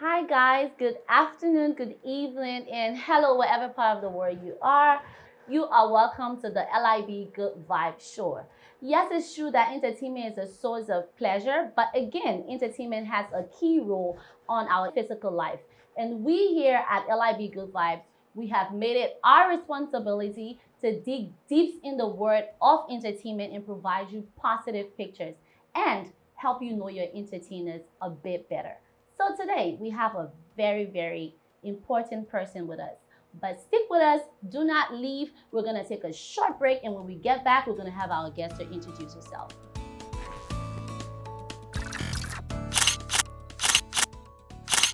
Hi guys, good afternoon, good evening, and hello wherever part of the world you are. You are welcome to the LIB Good Vibe show. Yes, it's true that entertainment is a source of pleasure, but again, entertainment has a key role on our physical life. And we here at LIB Good Vibes, we have made it our responsibility to dig deep in the world of entertainment and provide you positive pictures and help you know your entertainers a bit better. So today we have a very important person with us. But stick with us, do not leave. We're gonna take a short break, and when we get back, we're gonna have our guest to introduce herself.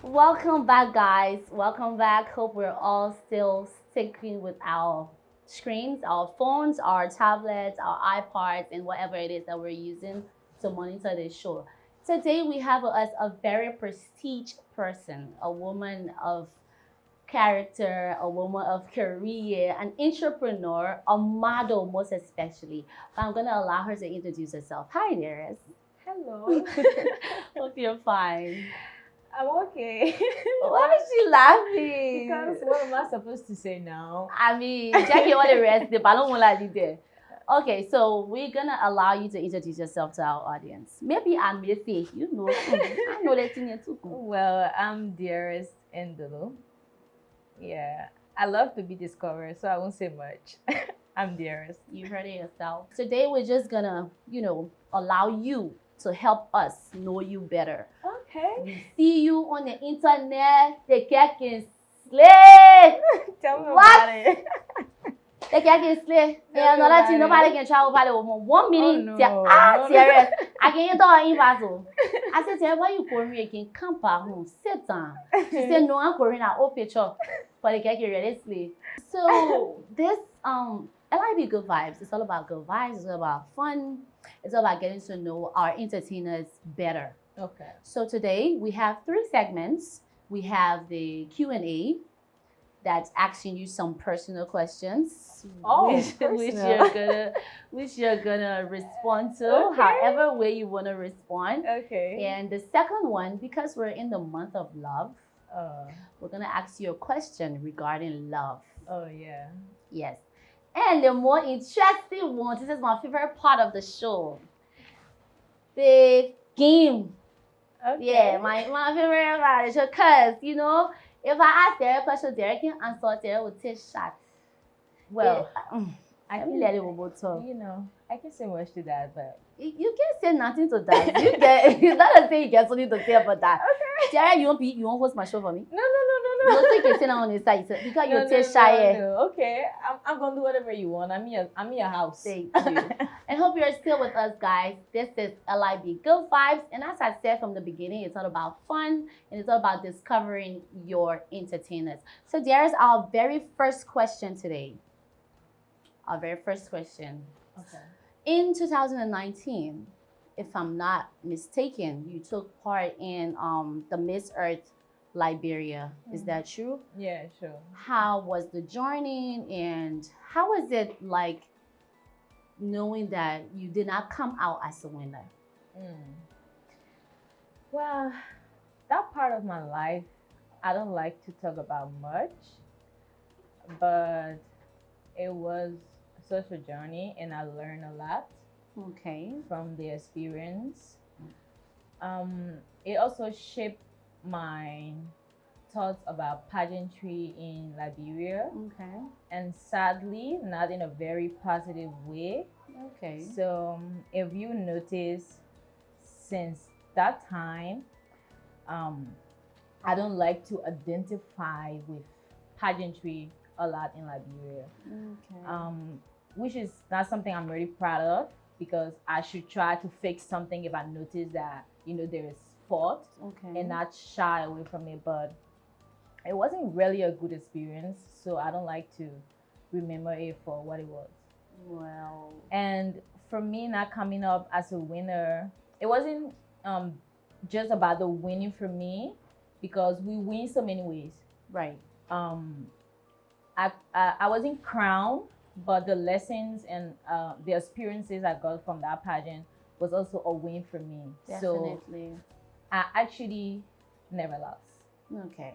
Welcome back, guys. Welcome back. Hope we're all still sticking with our screens, our phones, our tablets, our iPads, and whatever it is that we're using to monitor this show. Today we have with us a very prestige person, a woman of character, a woman of career, an entrepreneur, a model most especially. I'm gonna allow her to introduce herself. Hi, Dearest. Hello. Hope you're fine. I'm okay. Why is she laughing? Because what am I supposed to say now? I mean, Jackie, want to rest the balloon will let you there. Okay, so we're gonna allow you to introduce yourself to our audience. Maybe I may say, I know that thing too. Well, I'm Dearest N Dolo. Yeah, I love to be discovered, so I won't say much. I'm Dearest. You heard it yourself. Today we're just gonna, allow you to help us know you better. Okay. We see you on the internet, the cat can slay. Tell me What? about it. The cat can slay. Yeah, no, that's nobody can travel by the 1 minute. no, Serious. I can enter her invaso. I said, Sarah, why you calling me again? Come back home, sit down. She said, no, I'm calling her old picture. But the cat can really slay. So this LIB Good Vibes, it's all about good vibes, it's all about fun, it's all about getting to know our entertainers better. Okay. So today we have 3 segments. We have the Q&A that's asking you some personal questions, which you're gonna respond to, Okay. however way you wanna respond. Okay. And the second one, because we're in the month of love, we're gonna ask you a question regarding love. Oh yeah. Yes. And the more interesting one, this is my favorite part of the show, the game. Okay. Yeah, my favorite part is because, if I ask Derek a question, Derek can answer, Derek will take shots. Well, I can let it go talk. I can say much to that, but You can't say nothing to that. You get, let us say you get something to say about that. okay. Derek, you won't host my show for me? No. You think you sit on the side because No, you take shy. no. Okay, I'm gonna do whatever you want. I'm in your house. Thank you. And hope you're still with us, guys. This is LIB Good Vibes. And as I said from the beginning, it's all about fun and it's all about discovering your entertainers. So there's our very first question today. Our very first question. Okay. In 2019, if I'm not mistaken, you took part in the Miss Earth Liberia. Is that true? Yeah, sure. How was the journey and how was it like knowing that you did not come out as a winner? Well, that part of my life, I don't like to talk about much, but it was such a journey and I learned a lot Okay. from the experience. It also shaped my thoughts about pageantry in Liberia, Okay. and sadly, not in a very positive way. Okay. So, if you notice, since that time, I don't like to identify with pageantry a lot in Liberia, Okay. which is not something I'm really proud of because I should try to fix something if I notice that there is fault Okay. and not shy away from it. But it wasn't really a good experience, so I don't like to remember it for what it was. Well. And for me, not coming up as a winner, it wasn't just about the winning for me because we win so many ways. Right. I wasn't crowned, but the lessons and the experiences I got from that pageant was also a win for me. Definitely. So I actually never lost. Okay.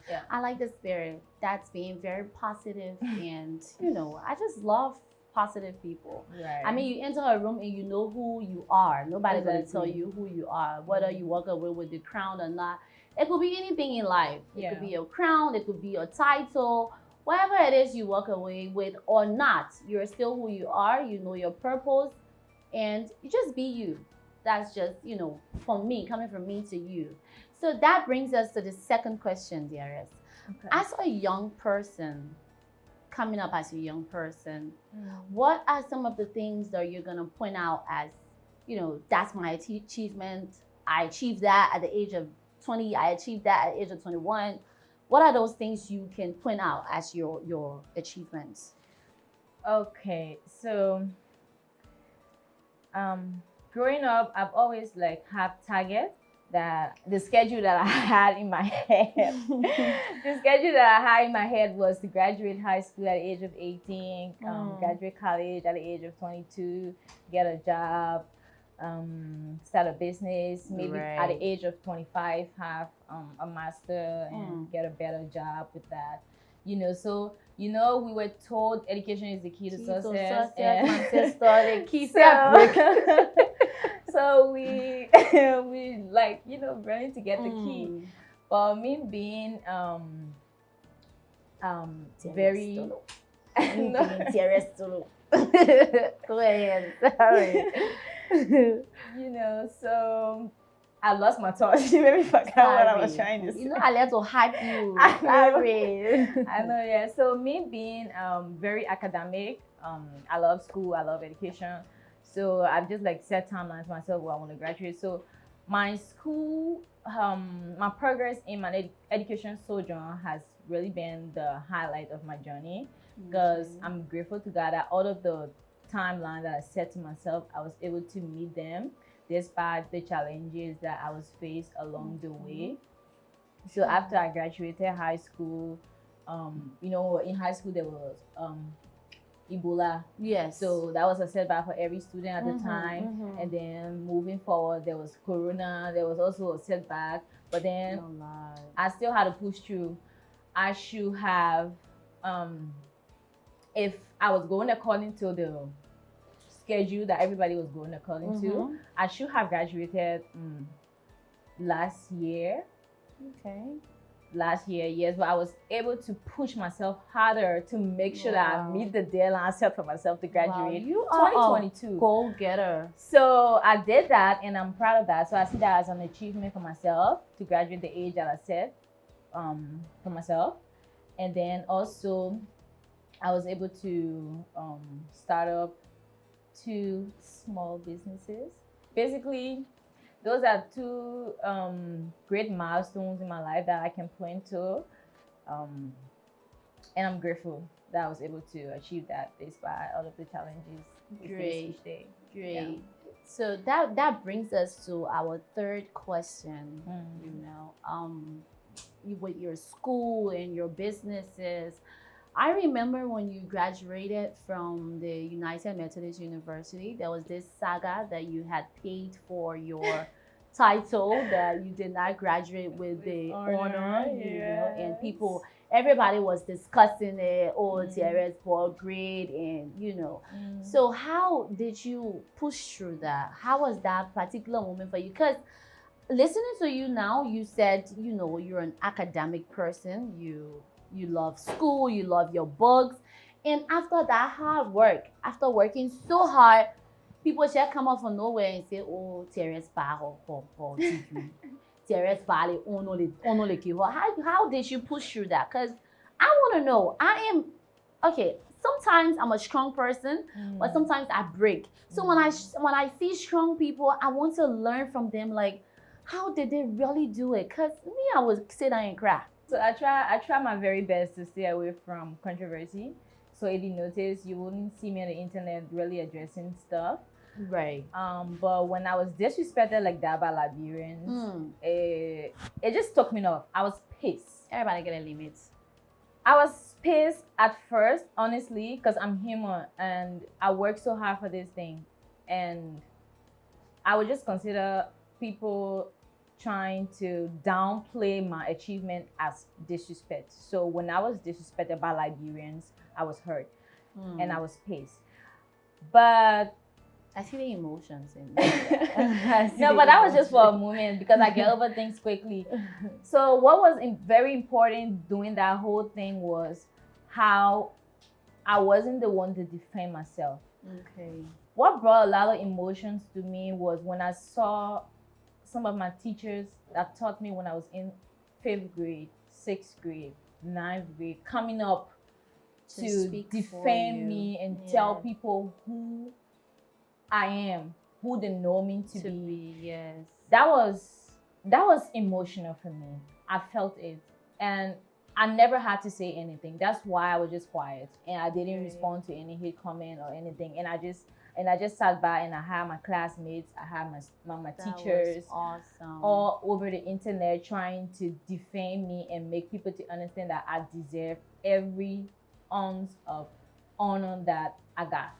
Yeah. I like the spirit. That's being very positive and you know, I just love positive people. Right. I mean, you enter a room and you know who you are. Nobody's gonna tell Exactly. you who you are, whether you walk away with the crown or not. It could be anything in life. It Yeah. could be your crown, it could be your title, whatever it is you walk away with or not. You're still who you are, you know your purpose, and you just be you. That's just, you know, from me, coming from me to you. So that brings us to the second question, Dearest. Okay. As a young person, coming up as a young person, Mm. what are some of the things that you're gonna point out as, you know, that's my achievement. I achieved that at the age of 20. I achieved that at the age of 21. What are those things you can point out as your achievements? Okay, so growing up, I've always like have targets that the schedule that I had in my head. The schedule that I had in my head was to graduate high school at the age of 18, graduate college at the age of 22, get a job, start a business, maybe at the age of 25 have a master and get a better job with that. You know, so you know we were told education is the key to success. And my sister, the key so we we like, you know, running to get the key. But me being very Dearest Dolo. Go ahead. Sorry. You know, so I lost my thoughts. You made me forget what I was trying to say. You know, I like to hype you. Sorry. I know, yeah. So me being very academic, I love school, I love education. So I've just like set timelines myself where I want to graduate. So my school, my progress in my education sojourn has really been the highlight of my journey, because I'm grateful to God that all of the timeline that I set to myself, I was able to meet them despite the challenges that I was faced along the way. So after I graduated high school, you know, in high school there was Ebola. Yes. So that was a setback for every student at the time. And then moving forward, there was Corona. There was also a setback. But then I still had to push through. I should have, if I was going according to the schedule that everybody was going according to, I should have graduated last year. Okay. Last year, yes, but I was able to push myself harder to make sure that I meet the deadline I set for myself to graduate. You are 2022. Go getter. So I did that, and I'm proud of that. So I see that as an achievement for myself to graduate the age that I set for myself. And then also, I was able to start up 2 small businesses. Basically, those are 2 great milestones in my life that I can point to, and I'm grateful that I was able to achieve that despite all of the challenges we face each day. Great. Yeah. So that brings us to our third question. You know, with your school and your businesses. I remember when you graduated from the United Methodist University, there was this saga that you had paid for your title, that you did not graduate with the honor, you know, and everybody was discussing it, Dearest poor grade, and you know. So how did you push through that? How was that particular moment for you? Because listening to you now, you said, you know, you're an academic person, you love school, you love your books. And after that hard work, after working so hard, people just come out from nowhere and say, oh, Dearest Barrow, Dearest Valley, how did you push through that? Because I want to know. Okay, sometimes I'm a strong person, but sometimes I break. So when I see strong people, I want to learn from them, like, how did they really do it? Because me, I would sit down and cry. So I try my very best to stay away from controversy. So if you notice, you wouldn't see me on the internet really addressing stuff. Right. But when I was disrespected like that by Liberians, it just took me off. I was pissed. Everybody get a limit. I was pissed at first, honestly, because I'm human and I work so hard for this thing. And I would just consider people trying to downplay my achievement as disrespect. So when I was disrespected by Liberians, I was hurt and I was pissed. But I see the emotions in no, but that was just for a moment because I get over things quickly. So what was very important during that whole thing was how I wasn't the one to defend myself. Okay. What brought a lot of emotions to me was when I saw some of my teachers that taught me when I was in 5th grade, 6th grade, 9th grade, coming up to defend me and tell people who I am, who they know me to be. Yes. That was emotional for me. I felt it. And I never had to say anything. That's why I was just quiet and I didn't respond to any hate comment or anything. And I just sat by and I had my classmates, I had my teachers all over the internet trying to defame me and make people to understand that I deserve every ounce of honor that I got.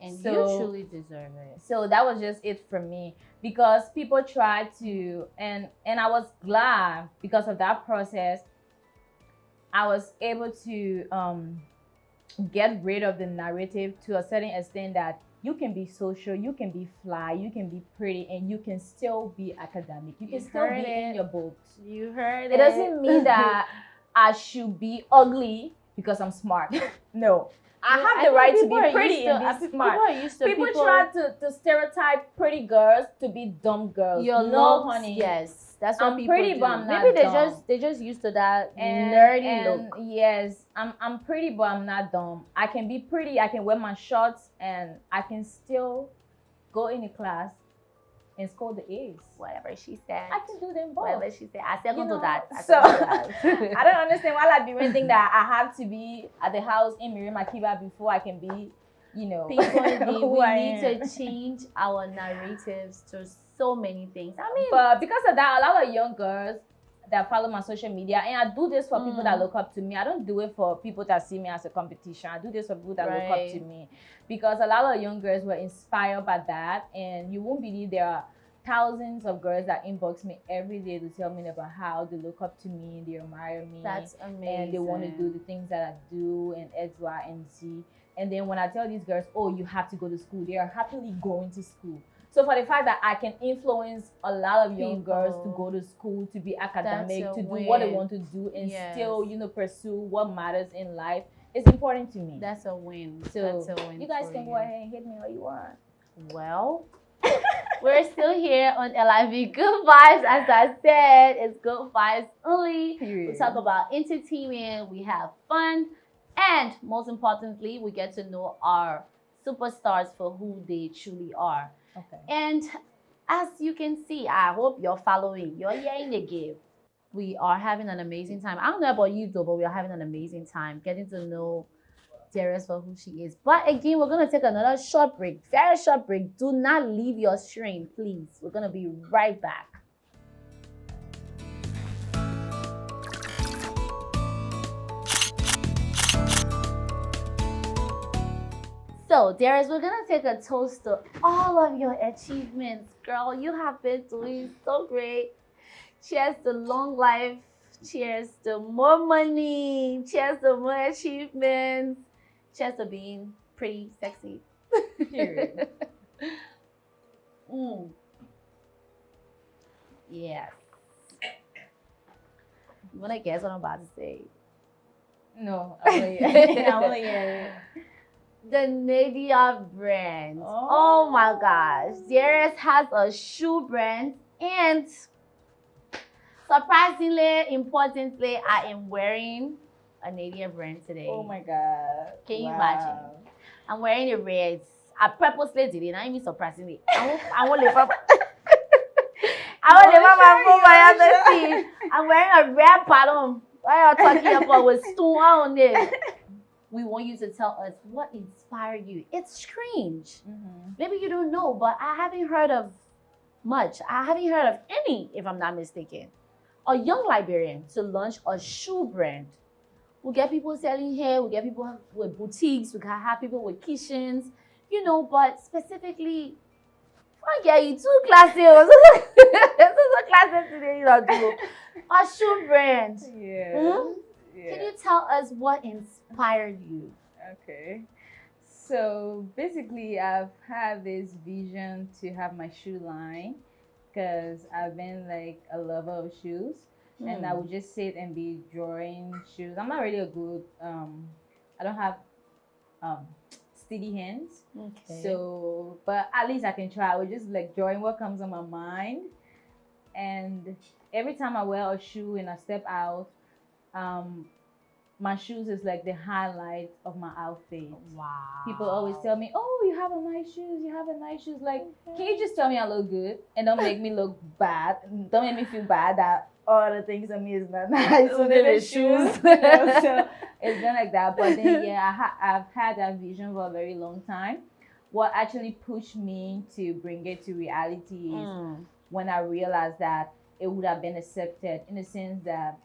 And you truly deserve it. So that was just it for me because people tried to, and I was glad because of that process, I was able to get rid of the narrative to a certain extent that you can be social, you can be fly, you can be pretty, and you can still be academic. You can still be in your books. You heard it. It doesn't mean that I should be ugly because I'm smart. No. I have the right to be pretty and be smart. People try to stereotype pretty girls to be dumb girls. No, honey. Yes, that's what people pretty, do. But I'm not Maybe dumb. they just used to that nerdy look. Yes, I'm pretty, but I'm not dumb. I can be pretty. I can wear my shorts, and I can still go in the class and score the A's. Whatever she said. I can do them both. Whatever she said. I second to that. I don't understand why Liberian think that I have to be at the house in Mirimakiba before I can be, People, we need to change our narratives to so many things. I mean, but because of that, a lot of young girls that follow my social media, and I do this for people that look up to me. I don't do it for people that see me as a competition. I do this for people that look up to me, because a lot of young girls were inspired by that, and you won't believe there are thousands of girls that inbox me every day to tell me about how they look up to me, they admire me. That's amazing. And they want to do the things that I do and X, Y, and Z. And then when I tell these girls, oh, you have to go to school, they are happily going to school. So for the fact that I can influence a lot of young girls to go to school, to be academic, to do what they want to do, and still, pursue what matters in life, is important to me. That's a win. So that's a win. You guys can go ahead and hit me all you want. Well, we're still here on LIV Good Vibes. As I said, it's good vibes only. We talk about entertainment, we have fun, and most importantly, we get to know our superstars for who they truly are. Okay. And as you can see, I hope you're following. You're hearing the game. We are having an amazing time. I don't know about you though, but we are having an amazing time getting to know Dearest for who she is. But again, we're going to take another short break, very short break. Do not leave your stream, please. We're going to be right back. So, Dearest, we're going to take a toast to all of your achievements. Girl, you have been doing so great. Cheers to long life. Cheers to more money. Cheers to more achievements. Cheers to being pretty sexy. Period. Yes. You want to guess what I'm about to say? No, I want to hear it. The Nadia brand. Oh my gosh. Dearest has a shoe brand, and surprisingly, importantly, I am wearing a Nadia brand today. Oh my God. Can you imagine? I'm wearing the reds. I purposely did it. I mean, surprisingly. I won't live up. I won't live up my phone for you to see. I'm wearing a red bottom. What are you talking about with stone on it? We want you to tell us what inspired you. It's strange. Maybe you don't know, but I haven't heard of much. I haven't heard of any, if I'm not mistaken. A young Liberian to launch a shoe brand. We get people selling hair, we get people with boutiques, we can have people with kitchens, but specifically, I get you 2 classy. This is a That's it today, you know, do. A shoe brand. Yeah. Hmm? Yeah. Can you tell us what inspired you? Okay. So basically, I've had this vision to have my shoe line because I've been like a lover of shoes, and I would just sit and be drawing shoes. I'm not really a good I don't have um steady hands. Okay. So, but at least I can try. I would just like drawing what comes on my mind, and every time I wear a shoe and I step out, um, my shoes is like the highlight of my outfit. Wow. People always tell me, "Oh, you have a nice shoes. You have a nice shoes." Like, can you just tell me I look good and don't make me look bad? Don't make me feel bad that all the things on me is not nice. So then the shoes, you know, so it's been like that. But then, yeah, I've had that vision for a very long time. What actually pushed me to bring it to reality is when I realized that it would have been accepted in the sense that,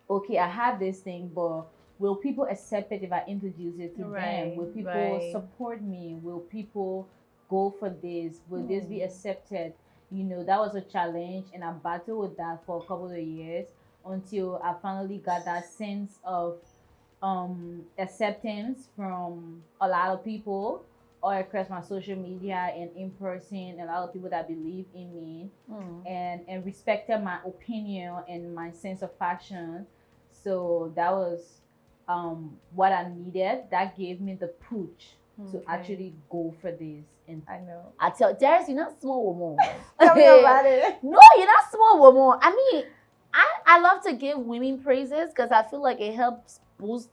okay, I have this thing, but will people accept it if I introduce it to them? Will people support me? Will people go for this? Will this be accepted? You know, that was a challenge, and I battled with that for a couple of years until I finally got that sense of acceptance from a lot of people or across my social media and in person, a lot of people that believe in me and respected my opinion and my sense of fashion. So that was what I needed. That gave me the push to actually go for this. And I know. I tell Darius, you're not small woman. tell me about it. No, you're not small woman. I mean, I love to give women praises because I feel like it helps boost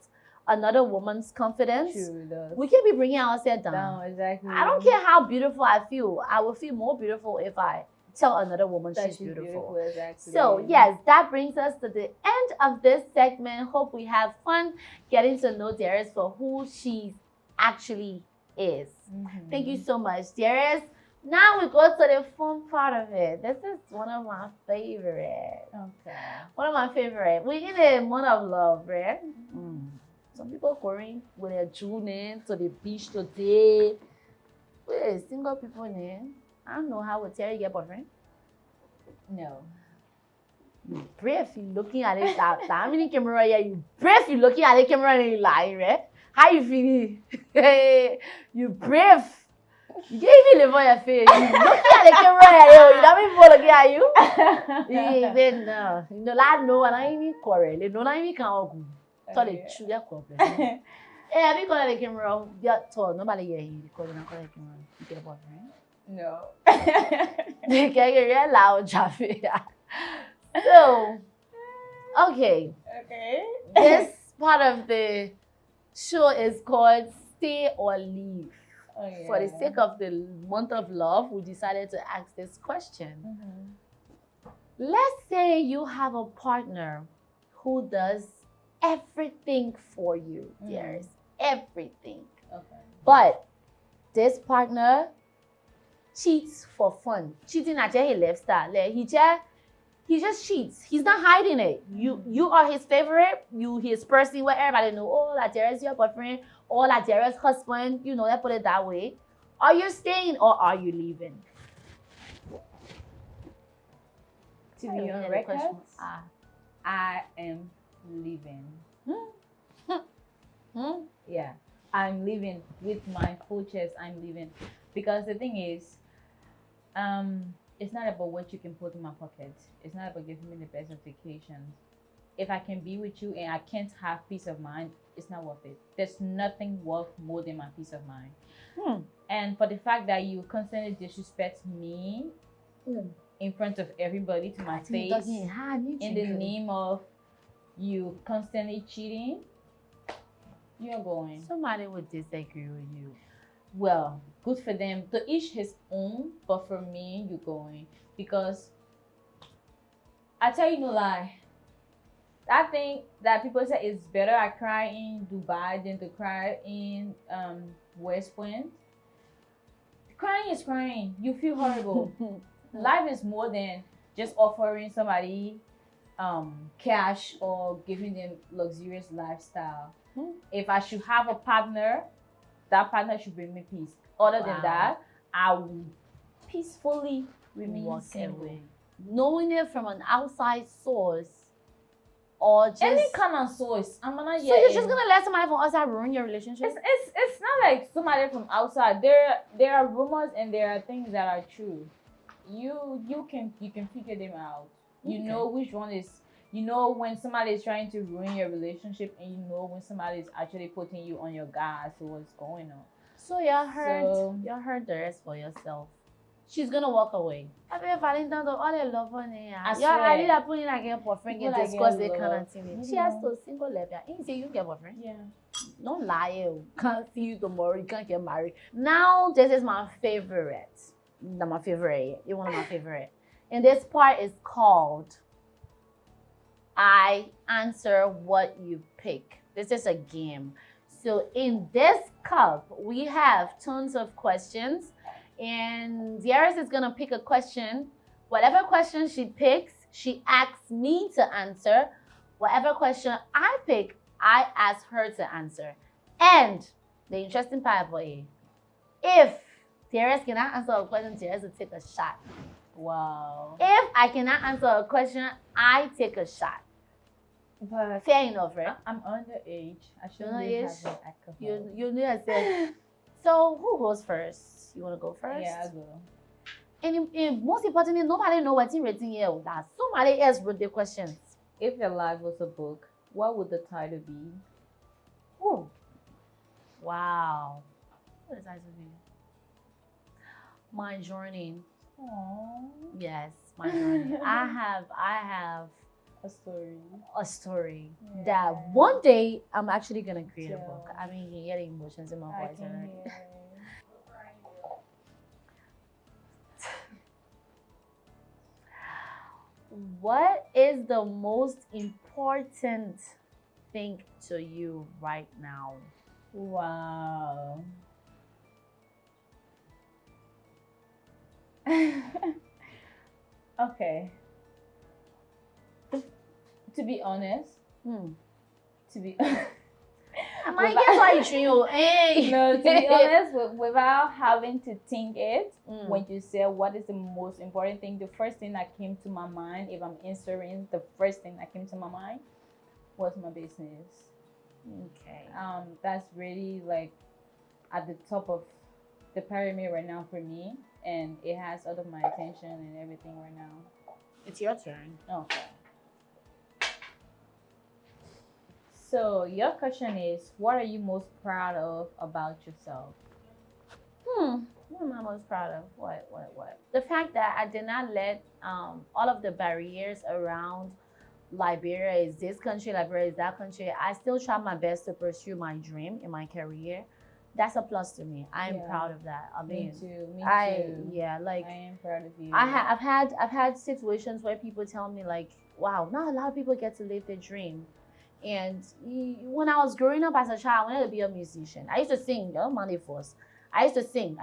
another woman's confidence. True, it does. We can't be bringing ourselves down. No, exactly. I don't care how beautiful I feel. I will feel more beautiful if I tell another woman That she's beautiful. Exactly. So yes, that brings us to the end of this segment. Hope we have fun getting to know Darius for who she actually is. Thank you so much, Darius. Now we go to the fun part of it. This is one of my favorites. Okay. One of my favorite. We're in a month of love, right? Some people going with their June to the beach today. We're single people name. I don't know how would Terry get boyfriend. No. You brave, you looking at it that many camera here. You brave, you looking at the camera and you lying, right? How you feeling? You brave. You gave me the voice your face. You looking at the camera here. You know me people looking at you. You even no. You know that no one I even quarrel. You know that even can't go. So they shoot their problem. Hey, have you got the camera? Yeah, told nobody here. You call it the camera. You get a boyfriend? No. They get real loud, Jaffe. So, okay. Okay. This part of the show is called Stay or Leave. Oh, yeah. For the sake of the month of love, we decided to ask this question. Let's say you have a partner who does everything for you. There's everything. Okay. But this partner cheats for fun. Cheating at his lifestyle. Like he just cheats. He's not hiding it. You are his favorite. You his person where everybody know, oh, that Darius your boyfriend, or that Darius husband, you know, let's put it that way. Are you staying or are you leaving? To be on record, I am leaving. Yeah, I'm leaving with my full chest. I'm leaving because the thing is, it's not about what you can put in my pocket. It's not about giving me the best of vacations. If I can be with you and I can't have peace of mind, it's not worth it. There's nothing worth more than my peace of mind. And for the fact that you constantly disrespect me in front of everybody to my face in the name of you constantly cheating, you're going. Somebody would disagree with you. Well, good for them. To each his own, but for me, you're going. Because I tell you no lie. I think that people say it's better I cry in Dubai than to cry in West Point. Crying is crying. You feel horrible. Life is more than just offering somebody cash or giving them luxurious lifestyle. If I should have a partner, that partner should bring me peace. Other than that, I will peacefully remain single. knowing it from an outside source, or just Any kind of source, I'm gonna. so you're just gonna let somebody from outside ruin your relationship? It's not like somebody from outside. There are rumors and there are things that are true. You can figure them out. You Okay. know which one is. You know when somebody is trying to ruin your relationship, and you know when somebody is actually putting you on your guard. So what's going on? So y'all heard the rest for yourself. She's gonna walk away. I mean, Valentine, all the love on here. I Yeah, I swear. did that putting like a boyfriend People and like discuss get the kind of love. thing. You She has know. to single Libya. You say you get boyfriend. Yeah. Don't lie. Can't see you tomorrow. You can't get married. Now this is my favorite. Not my favorite. You're one of my favorite. And this part is called I answer what you pick. This is a game. So in this cup, we have tons of questions, and Dearest is gonna pick a question. Whatever question she picks, she asks me to answer. Whatever question I pick, I ask her to answer. And the interesting part about it, if Dearest cannot answer a question, Dearest will take a shot. Wow. If I cannot answer a question, I take a shot. But Fair enough, right? I'm underage. I shouldn't Underage? be having alcohol. You knew I said. So who goes first? You wanna go first? Yeah, I go. And most importantly, nobody know what's written here. That somebody else wrote the questions. If your life was a book, what would the title be? Oh, wow. What is that to be? My journey. Aww. Yes, my journey. I have A story. a story Yeah. that one day I'm actually gonna create a Yeah. book. I mean, you hear the emotions in my I voice can already. hear. What is the most important thing to you right now? Wow. Okay. To be honest, to be I might guess why you treat you. Hey. no, to be honest, without having to think it, Mm. when you say what is the most important thing, the first thing that came to my mind, if I'm answering, the first thing that came to my mind was my business. Okay. That's really like at the top of the pyramid right now for me, and it has all of my attention and everything right now. It's your turn. Okay. So your question is, what are you most proud of about yourself? What am I most proud of? What? The fact that I did not let all of the barriers around Liberia is this country, Liberia is that country. I still try my best to pursue my dream in my career. That's a plus to me. I am Yeah. proud of that. I mean, Me too. Me I too. yeah, like I am proud of you. I've had situations where people tell me like, wow, not a lot of people get to live their dream. And when I was growing up as a child, I wanted to be a musician. I used to sing, Monday Force. I used to sing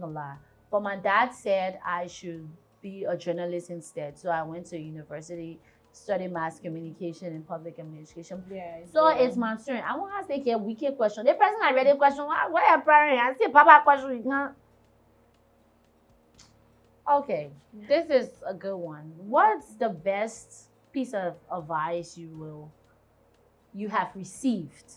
a lot. But my dad said I should be a journalist instead. So I went to university, studied mass communication and public administration. Yeah. So yeah. it's my turn. I want to take a wicked question. The person I read the question, what are parent? I say, Papa question, you can't. Okay, this is a good one. What's the best piece of advice you have received?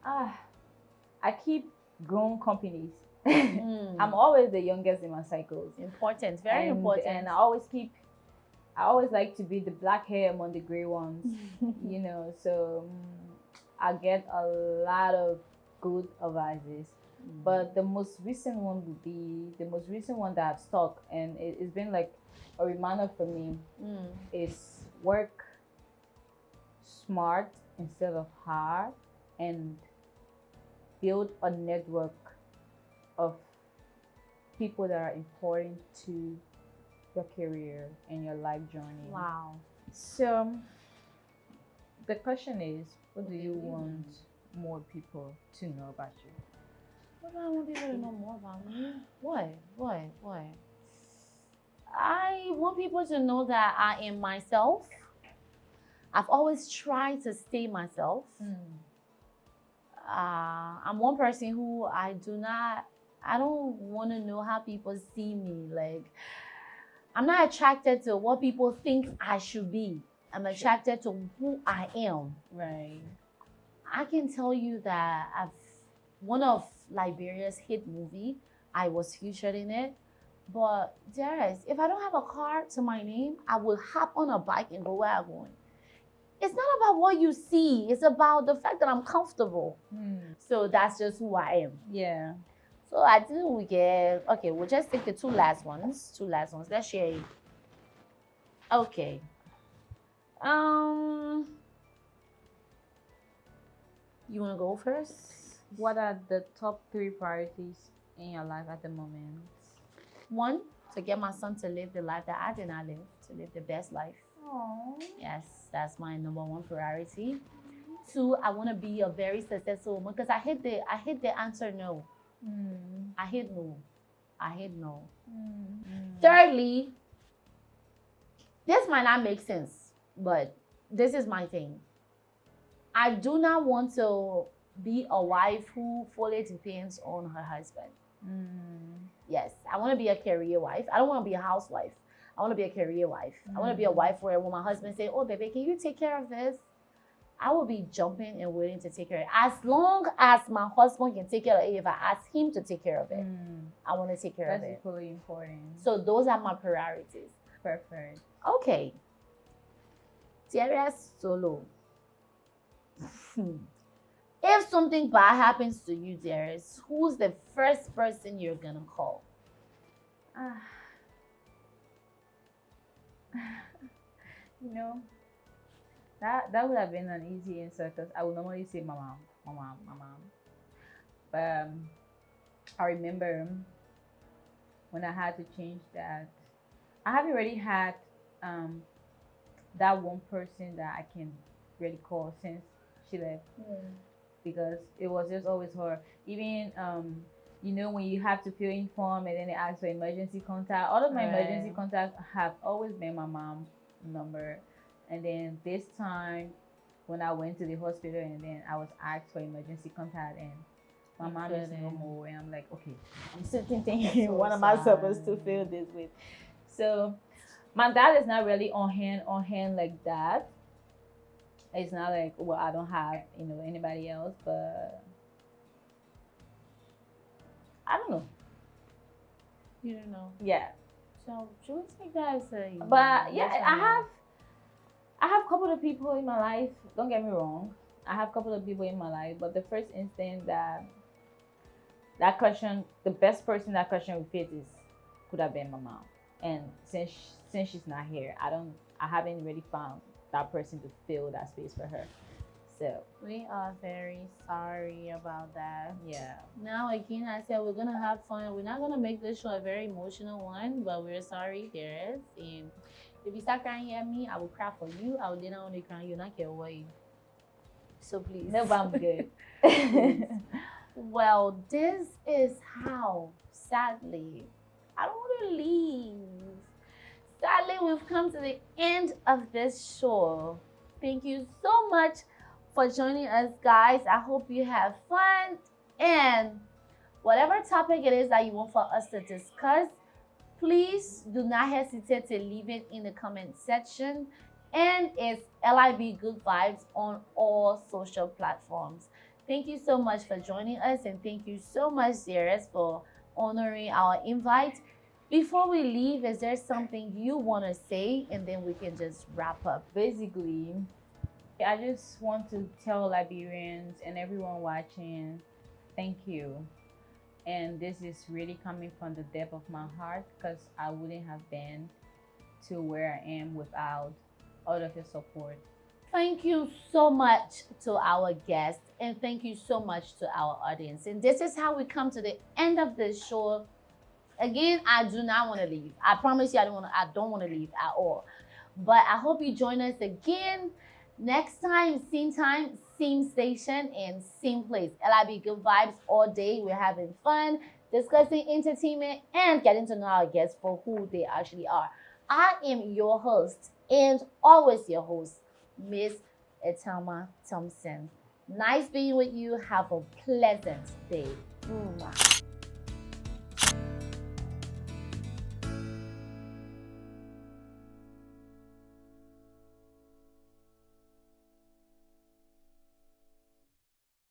I keep growing companies. Mm. I'm always the youngest in my cycles. Important, very And- important. And I always like to be the black hair among the gray ones, you know. So I get a lot of good advices. But the most recent one would be the most recent one that I've stuck, and it's been like a reminder for me, is work smart instead of hard, and build a network of people that are important to your career and your life journey. Wow. So the question is, what do you want more people to know about you? What do I want people to know more about me? What? I want people to know that I am myself. I've always tried to stay myself. I'm one person who I don't want to know how people see me. Like, I'm not attracted to what people think I should be. I'm attracted to who I am. Right. I can tell you that one of Liberia's hit movie, I was featured in it. But Darius, if I don't have a car to my name, I will hop on a bike and go where I'm going. It's not about what you see. It's about the fact that I'm comfortable. So that's just who I am. Yeah. So I think we get, okay, we'll just take the two last ones. Let's share it. Okay. You want to go first? What are the top 3 priorities in your life at the moment? 1, to get my son to live the life that I did not live, to live the best life. Oh. Yes, that's my number 1 priority. 2, I want to be a very successful woman because I hate the answer no. I hate no. Thirdly, this might not make sense, but this is my thing. I do not want to be a wife who fully depends on her husband. Yes, I want to be a career wife. I don't want to be a housewife. I want to be a career wife. I want to be a wife where when my husband says, "Oh, baby, can you take care of this?" I will be jumping and waiting to take care of it. As long as my husband can take care of it, if I ask him to take care of it, I want to take care of it. That's equally important. So those are my priorities. Perfect. Okay. Dearest Solo. If something bad happens to you, Dearest, who's the first person you're gonna call? You know, that would have been an easy answer because I would normally say my mom. But I remember when I had to change that, I have already had that one person that I can really call since she left. Because it was just always her. Even you know, when you have to fill in form and then they ask for emergency contact, all of my emergency contacts have always been my mom's number. And then this time when I went to the hospital and then I was asked for emergency contact and my mom is no more, and I'm like, okay, I'm sitting thinking, so what am I supposed to fill this with? So my dad is not really on hand like that. It's not like, well, I don't have, you know, anybody else, but I don't know. You don't know. Yeah. So should we take that as a? But yeah, I have a couple of people in my life. Don't get me wrong. I have a couple of people in my life, but the first instant that question, the best person that question would fit could have been my mom. And since she's not here, I haven't really found that person to fill that space for her. So we are very sorry about that. Yeah. Now again, I said we're gonna have fun. We're not gonna make this show a very emotional one, but we're sorry, Dearest. And if you start crying at me, I will cry for you. I will dinner only cry you, not care away. So please. No, but I'm good. Well, this is how, sadly, I don't want to leave. Sadly, we've come to the end of this show. Thank you so much for joining us, guys. I hope you have fun. And whatever topic it is that you want for us to discuss, please do not hesitate to leave it in the comment section. And it's LIB Good Vibes on all social platforms. Thank you so much for joining us, and thank you so much, Dearest, for honoring our invite. Before we leave, is there something you want to say, and then we can just wrap up? Basically, I just want to tell Liberians and everyone watching, thank you. And this is really coming from the depth of my heart, because I wouldn't have been to where I am without all of your support. Thank you so much to our guests, and thank you so much to our audience. And this is how we come to the end of the show. Again, I do not want to leave. I promise you, I don't want to leave at all. But I hope you join us again next time, same station, and same place. LIB Good Vibes all day. We're having fun, discussing entertainment, and getting to know our guests for who they actually are. I am your host, and always your host, Miss Etama Thompson. Nice being with you. Have a pleasant day.